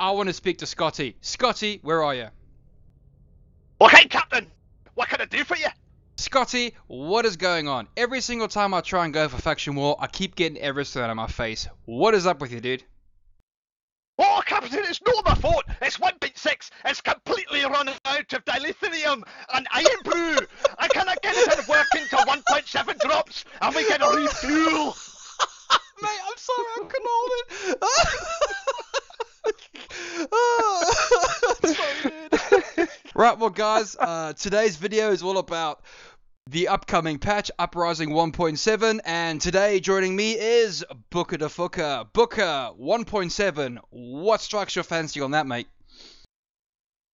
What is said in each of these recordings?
I want to speak to Scotty. Scotty, where are you? Okay, Captain. What can I do for you? Scotty, what is going on? Every single time I try and go for faction war, I keep getting everything thrown at my face. What is up with you, dude? Oh, Captain, it's not my fault. It's 1.6. It's completely run out of dilithium and iron brew. I cannot get it to work into 1.7 drops, and we can refuel. Mate, I'm sorry, I couldn't hold it. Sorry, dude. Right, well, guys, today's video is all about the upcoming patch, Uprising 1.7, and today joining me is Booker the Fooker. Booker, 1.7, what strikes your fancy on that, mate?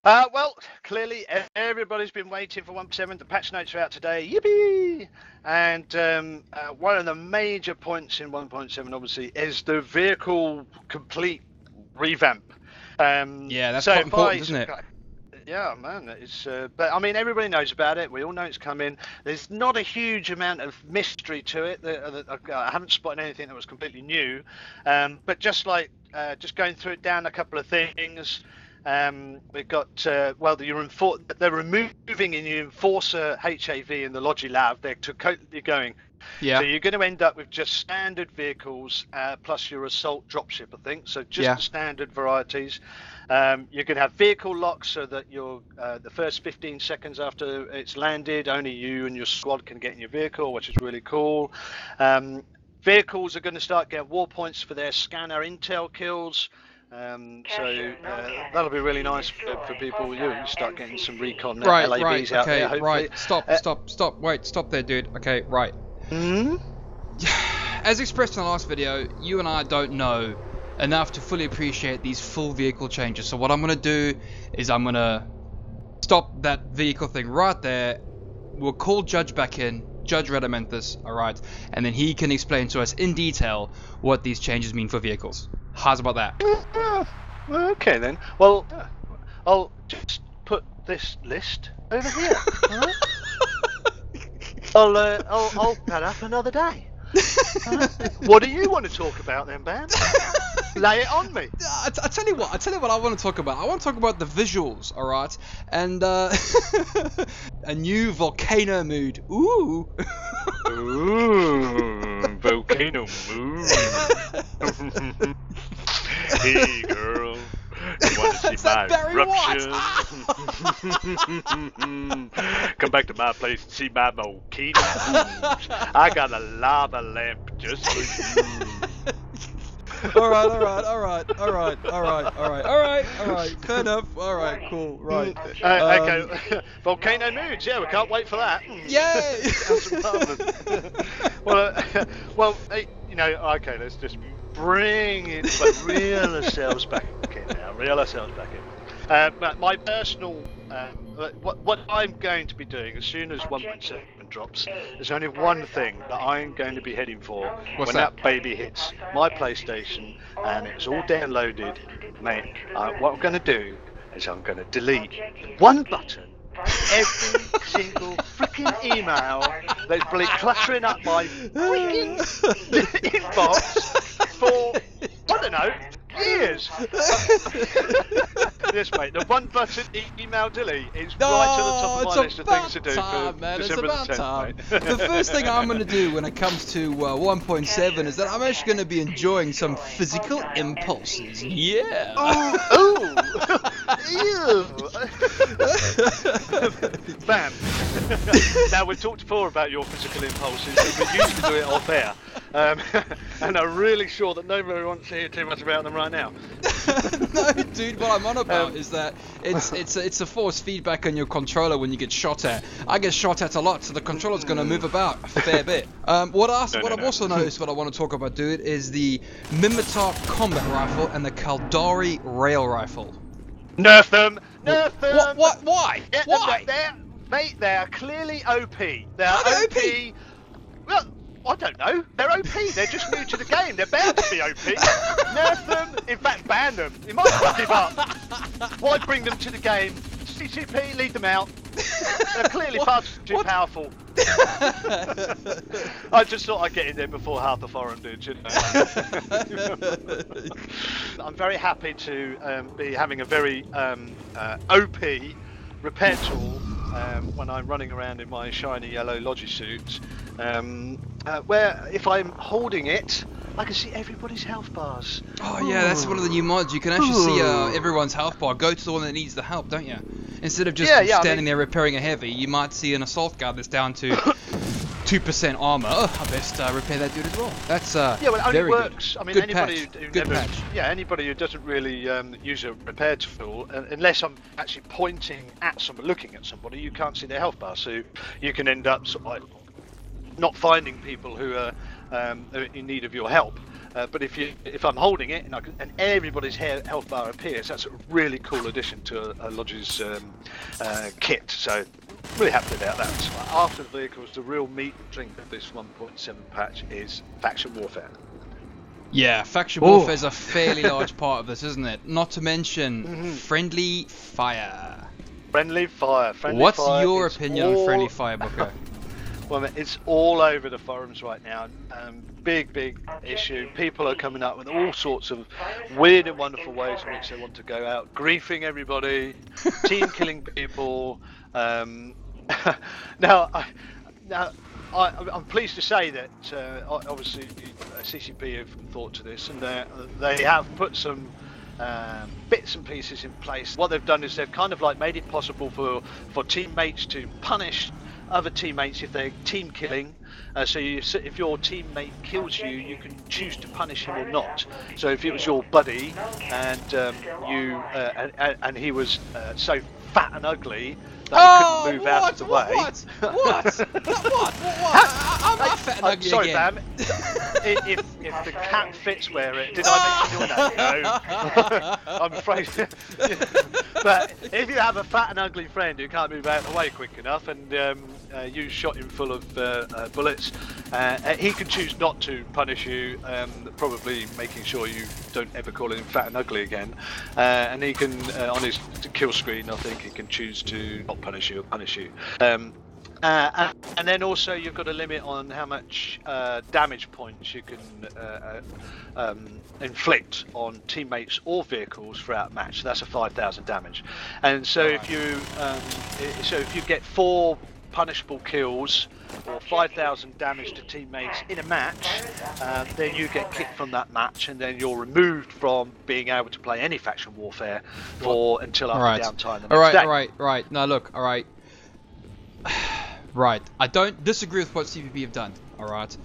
Well, clearly everybody's been waiting for 1.7. The patch notes are out today. Yippee! And one of the major points in 1.7, obviously, is the vehicle complete revamp. Yeah, that's quite important, isn't it? Yeah, man, it's. But I mean, everybody knows about it. We all know it's coming. There's not a huge amount of mystery to it. I haven't spotted anything that was completely new. But just just going through it down a couple of things. We've got they're removing in the Enforcer HAV in the Logi Lab. They're totally going. Yeah. So you're going to end up with just standard vehicles plus your assault dropship, I think. So just the standard varieties. You're going to have vehicle locks so that you're the first 15 seconds after it's landed, only you and your squad can get in your vehicle, which is really cool. Vehicles are going to start getting war points for their scanner intel kills. So that'll be really nice for people. You start getting some recon LABs out there. Hopefully. Right. Stop. Wait, stop there, dude. Okay, right. As expressed in the last video, you and I don't know enough to fully appreciate these full vehicle changes. So what I'm going to do is I'm going to stop that vehicle thing right there. We'll call Judge back in, Judge Radamanthus, alright, and then he can explain to us in detail what these changes mean for vehicles. How's about that? Okay then. Well, I'll just put this list over here. Right? I'll pad up another day. What do you want to talk about then, Bam? Lay it on me. I tell you what I want to talk about. I want to talk about the visuals, alright? And a new volcano mood. Ooh. Ooh, volcano mood. Hey girl, you want to see my eruption? Come back to my place and see my volcano moves. I got a lava lamp just for you. Alright. Fair enough. Alright, cool. Right. Okay. Volcano moods. Yeah, we can't wait for that. Yay! Well, you know, okay, let's just bring it, but reel ourselves back in now. But my personal, what I'm going to be doing as soon as 1.7 drops, there's only one thing that I'm going to be heading for. What's when that baby hits my PlayStation and it's all downloaded, mate. What I'm going to do is I'm going to delete one button. Every single freaking email that's been cluttering up my freaking inbox for, I don't know, years. Yes, mate, the one button email delete is right to the top of my list of things to do for December the 10th, mate. The first thing I'm going to do when it comes to 1.7 is that I'm actually going to be enjoying some physical impulses. Yeah. Oh. Ew. Bam. Now, we've talked before about your physical impulses, but we used to do it off air. And I'm really sure that nobody wants to hear too much about them right now. No, dude, what I'm on about is that it's a force feedback on your controller when you get shot at. I get shot at a lot, so the controller's going to move about a fair bit. What I've also noticed, what I want to talk about, dude, is the Mimitar combat rifle and the Kaldari rail rifle. Nerf them! Nerf them! What? Why? Why? Mate, they're clearly OP. They're OP. Well, I don't know. They're OP. They're just new to the game. They're bound to be OP. Nerf them. In fact, ban them. You might as well give up. Why bring them to the game? CCP, lead them out. They're clearly far too powerful. I just thought I'd get in there before half the foreign did, you know. I'm very happy to be having a very OP repair tool when I'm running around in my shiny yellow Logi suit, where if I'm holding it, I can see everybody's health bars. Oh yeah, that's one of the new mods. You can actually see everyone's health bar. Go to the one that needs the help, don't you? Instead of just standing there repairing a heavy, you might see an assault guard that's down to 2% armor. Oh, I best repair that dude as well. That's well, it only very works. Good. I mean, good anybody patch. who good never, patch. Anybody who doesn't really use a repair tool, unless I'm actually pointing at somebody, looking at somebody, you can't see their health bar. So you can end up sort of like not finding people who are in need of your help. But if I'm holding it and everybody's health bar appears, that's a really cool addition to a Logi's kit. So really happy about that. So after the vehicles, the real meat and drink of this 1.7 patch is faction warfare. Yeah, faction warfare is a fairly large part of this, isn't it? Not to mention friendly fire. Friendly fire. What's your opinion on friendly fire, Booker? Well, it's all over the forums right now. Big issue. People are coming up with all sorts of weird and wonderful ways in which they want to go out, griefing everybody, team killing people. Now, I'm pleased to say that obviously CCP have thought to this, and they have put some bits and pieces in place. What they've done is they've kind of like made it possible for teammates to punish other teammates if they're team killing. So if your teammate kills you, you can choose to punish him or not. So if it was your buddy and and he was so fat and ugly that he couldn't move out of the way. What? I'm not fat and ugly sorry, again. Bam. If the cat fits where it... Did I mention your name? No. I'm afraid... But if you have a fat and ugly friend who can't move out of the way quick enough and you shot him full of bullets, he can choose not to punish you, probably making sure you don't ever call him fat and ugly again. And he can, on his kill screen, I think he can choose to not punish you or punish you. And then also you've got a limit on how much damage points you can inflict on teammates or vehicles throughout a match. So that's a 5,000 damage. And so if you get 4 punishable kills or 5,000 damage to teammates in a match, then you get kicked from that match, and then you're removed from being able to play any faction warfare until after downtime the next day. Right. Now look, alright. Right, I don't disagree with what CPP have done, alright?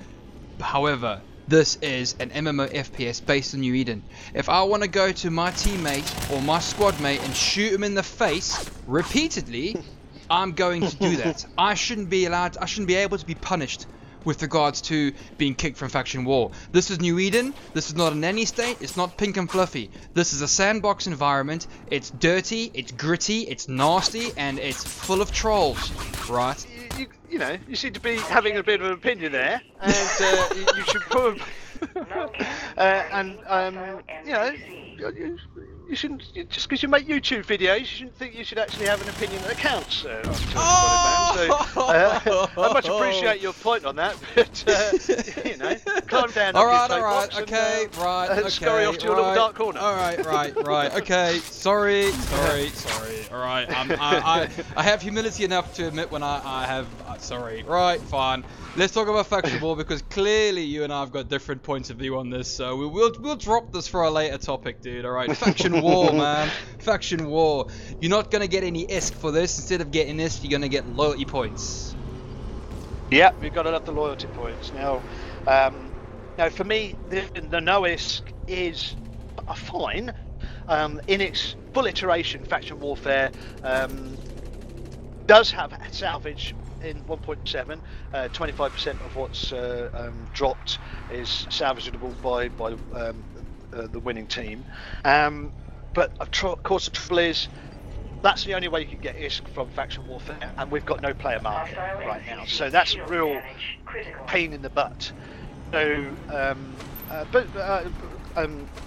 However, this is an MMO FPS based on New Eden. If I want to go to my teammate or my squad mate and shoot him in the face repeatedly, I'm going to do that. I shouldn't be able to be punished with regards to being kicked from faction war. This is New Eden. This is not a nanny state. It's not pink and fluffy. This is a sandbox environment. It's dirty, it's gritty, it's nasty, and it's full of trolls, right? You seem to be having a bit of an opinion there, and you should probably you shouldn't, just because you make YouTube videos, you shouldn't think you should actually have an opinion that counts. I much appreciate your point on that, but climb down. Alright, okay, scurry off to your little dark corner. Alright, okay, sorry. Alright, I have humility enough to admit when I have, sorry. Right, fine. Let's talk about faction war, because clearly you and I have got different points of view on this, so we'll drop this for a later topic, dude. Alright, faction war, man. Faction war. You're not gonna get any ISK for this. Instead of getting this, you're gonna get loyalty points. Yeah, we've got to have the loyalty points. Now for me, the no ISK is fine. In its full iteration, faction warfare does have salvage in 1.7. 25% of what's dropped is salvageable by the winning team. But of course the trouble is, that's the only way you can get ISK from faction warfare, and we've got no player market right now. So that's a real pain in the butt.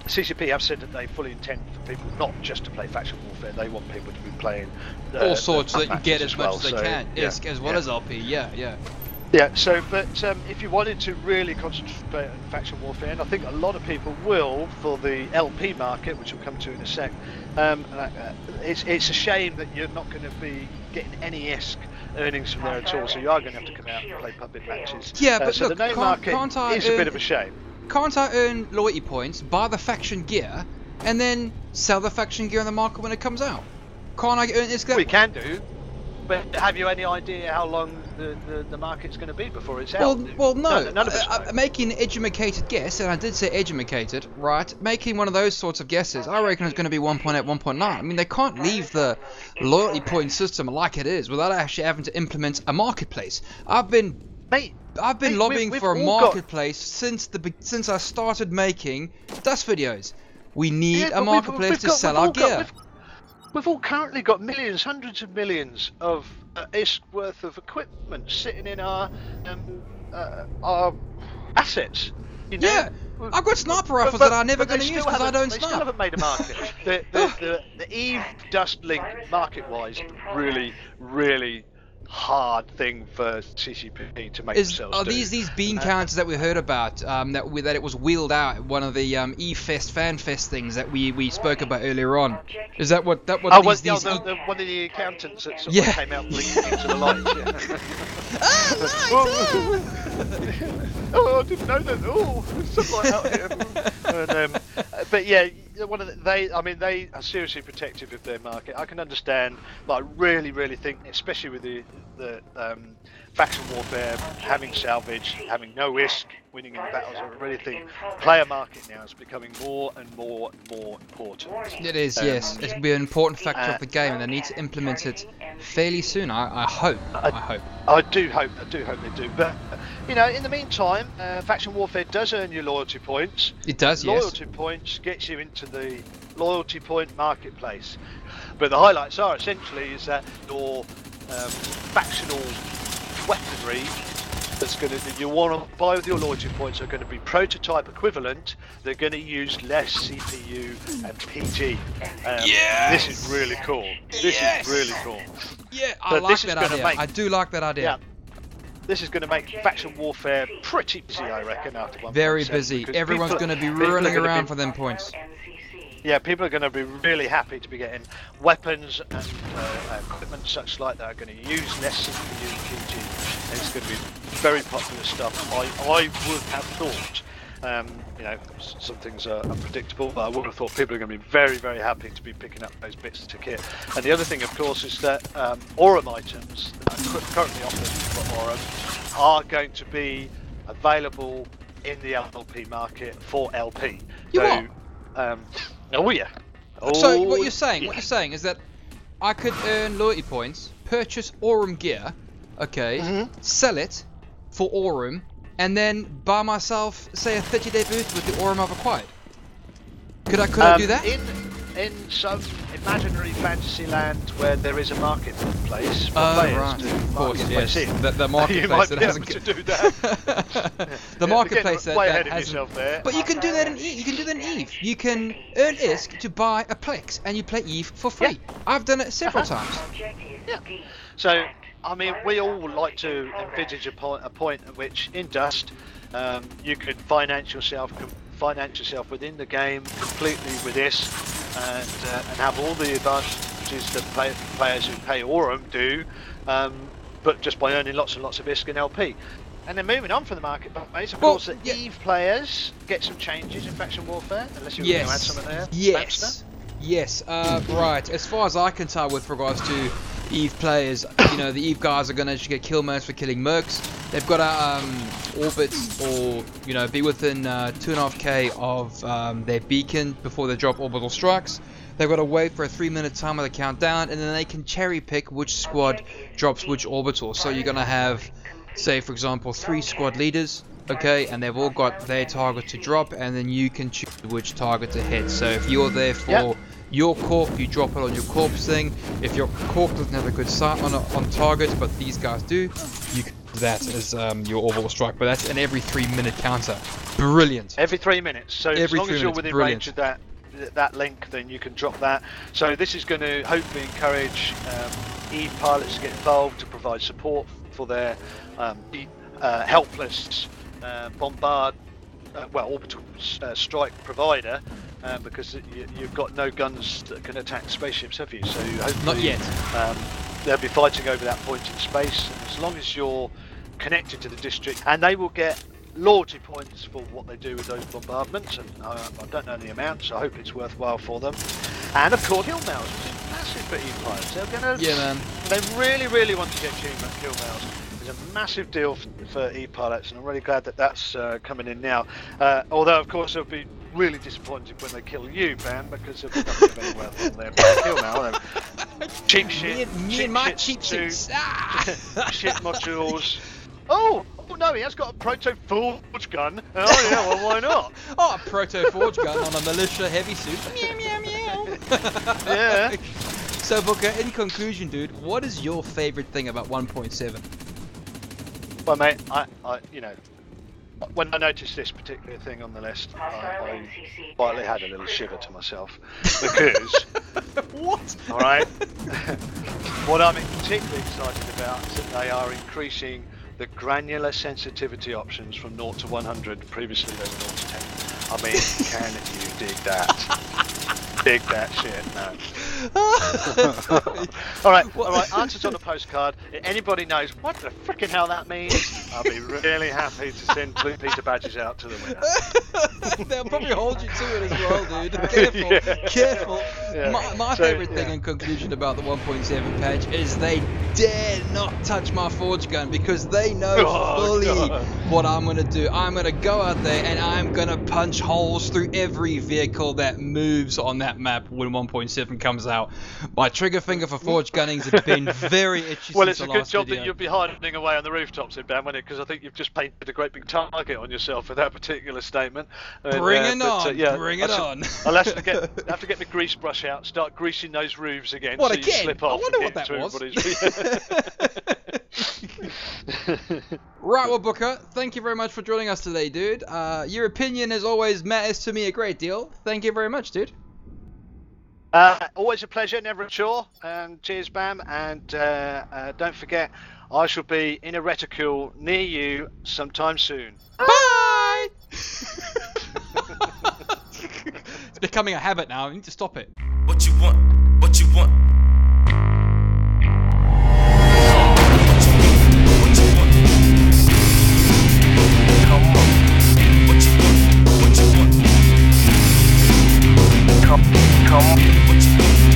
CCP have said that they fully intend for people not just to play faction warfare. They want people to be playing all sorts, so they can get as much as they can, as well as LP. Yeah, so, but if you wanted to really concentrate on faction warfare, and I think a lot of people will for the LP market, which we'll come to in a sec, it's a shame that you're not going to be getting any ESC earnings from there at all, so you are going to have to come out and play puppet matches. Yeah, but so look, the name market is a bit of a shame. Can't I earn loyalty points, buy the faction gear, and then sell the faction gear in the market when it comes out? Can't I earn this? We can do, but have you any idea how long the market's going to be before it's out? Well, no. None of us know. Making an educated guess, and I did say educated, right? Making one of those sorts of guesses, I reckon it's going to be 1.8, 1.9. I mean, they can't leave the loyalty point system like it is without actually having to implement a marketplace. I've been lobbying for a marketplace since I started making Dust videos. We need a marketplace to sell our gear. We've all currently got millions, hundreds of millions of ISK worth of equipment sitting in our assets. You know? Yeah, I've got sniper rifles that I'm never going to use because I don't snipe. They still haven't made a market. the Eve Dust Link market-wise, really hard thing for CCP to make themselves do. These bean counters that we heard about, that it was wheeled out at one of the E-Fest Fan Fest things that we spoke about earlier on? Is that what one of the accountants that sort of came out blinking into the light. I didn't know that. Oh, something like that. But yeah, they are seriously protective of their market. I can understand, but I really think, especially with the faction warfare, having salvage, having no ISK, winning in the battles, I really think player market now is becoming more and more important. It is, yes. It's be an important factor of the game, and they need to implement it fairly soon. I hope. I do hope they do. But in the meantime, faction warfare does earn you loyalty points. It does, yes. Loyalty points gets you into the loyalty point marketplace. But the highlights are essentially is that your factional weaponry that you want to buy with your loyalty points are going to be prototype equivalent. They're going to use less CPU and PG. This is really cool. This is really cool. Yeah, I like that idea. I do like that idea. Yeah. This is going to make faction warfare pretty busy, I reckon, after 1.7. Very busy. Everyone's going to be running around for them points. Yeah, people are going to be really happy to be getting weapons and equipment such like that are going to use less CPU and PG. And it's going to be very popular stuff. I would have thought, some things are unpredictable, but I would have thought people are going to be very happy to be picking up those bits to kit. And the other thing, of course, is that Aurum items that are currently offered for Aurum are going to be available in the LP market for LP. Oh yeah. So what you're saying is that I could earn loyalty points, purchase Aurum gear, sell it for Aurum, and then buy myself, say, a 30-day boost with the Aurum I've acquired. Could I do that? In some imaginary fantasy land where there is a marketplace for players right. to of course, yes. in, the marketplace you might that be hasn't able to do that. The marketplace that ahead of hasn't. yourself there. But you can do that in Eve. You can do that in Eve. You can earn ISK to buy a Plex, and you play Eve for free. Yeah. I've done it several times. Yeah. So, I mean, we all like to envisage a point at which in Dust you could finance yourself within the game completely with ISK and have all the advantages that players who pay Aurum do, but just by earning lots and lots of ISK and LP. And then moving on from the marketplace, of course, the Eve players get some changes in faction warfare, unless you want to add something there. Yes. Right. As far as I can tell, with regards to Eve players, the Eve guys are going to actually get kill modes for killing mercs. They've got to orbit or be within 2.5k of their beacon before they drop orbital strikes. They've got to wait for a 3-minute timer to count down, and then they can cherry pick which squad drops which orbital. So you're going to have, say for example, 3 squad leaders, and they've all got their target to drop, and then you can choose which target to hit. So if you're there for your corp, you drop it on your corp's thing. If your corp doesn't have a good sight on target, but these guys do, you can that as your orbital strike, but that's an every 3-minute counter. Brilliant. Every 3 minutes. So as long as you're within brilliant. range of that link, then you can drop that. So this is going to hopefully encourage Eve pilots to get involved to provide support for their helpless orbital strike provider, because you've got no guns that can attack spaceships, have you? So hopefully, not yet. They'll be fighting over that point in space, and as long as you're connected to the district, and they will get loyalty points for what they do with those bombardments, and I don't know the amount, so I hope it's worthwhile for them. And of course, kill mails, which is massive for E-pilots. They're gonna, they really want to get kill mails. It's a massive deal for E-pilots, and I'm really glad that that's coming in now. Although, of course, it'll be really disappointed when they kill you, Bam, because there'll be nothing very worthwhile there. But kill mail, cheap shit, me and my cheap suits. Shit modules. Oh no, he has got a proto-forge gun. Oh yeah, well why not? Oh, a proto-forge gun on a militia heavy suit. Meow meow meow. Yeah. So Booker, in conclusion, dude, what is your favourite thing about 1.7? Well, mate, I when I noticed this particular thing on the list, I quietly had a little shiver to myself, because what? All right. What I'm particularly excited about is that they are increasing the granular sensitivity options from 0 to 100. Previously they were 0 to 10. I mean, can you dig that? Dig that shit, man. All right. Answers on the postcard. If anybody knows what the frickin' hell that means, I'll be really happy to send Blue Peter badges out to the winner. They'll probably hold you to it as well, dude. Careful, careful. Yeah. My favourite thing in conclusion about the 1.7 patch is they dare not touch my forge gun, because they know fully what I'm going to do. I'm going to go out there and I'm going to punch holes through every vehicle that moves on that map when 1.7 comes out. My trigger finger for forge gunnings have been very itchy. Well, it's a good job that you'll be hiding away on the rooftops in Bam, won't it? Because I think you've just painted a great big target on yourself with that particular statement. Bring it on, bring it on. I'll have to get my grease brush out, start greasing those roofs again. What so again? You slip off. I wonder what that was. Right, well, Booker, thank you very much for joining us today, dude. Your opinion, as always, matters to me a great deal. Thank you very much, dude. Always a pleasure, never a chore. Cheers, Bam. And don't forget, I shall be in a reticule near you sometime soon. Bye! It's becoming a habit now. I need to stop it. What you want? What you want? Come on. What you want?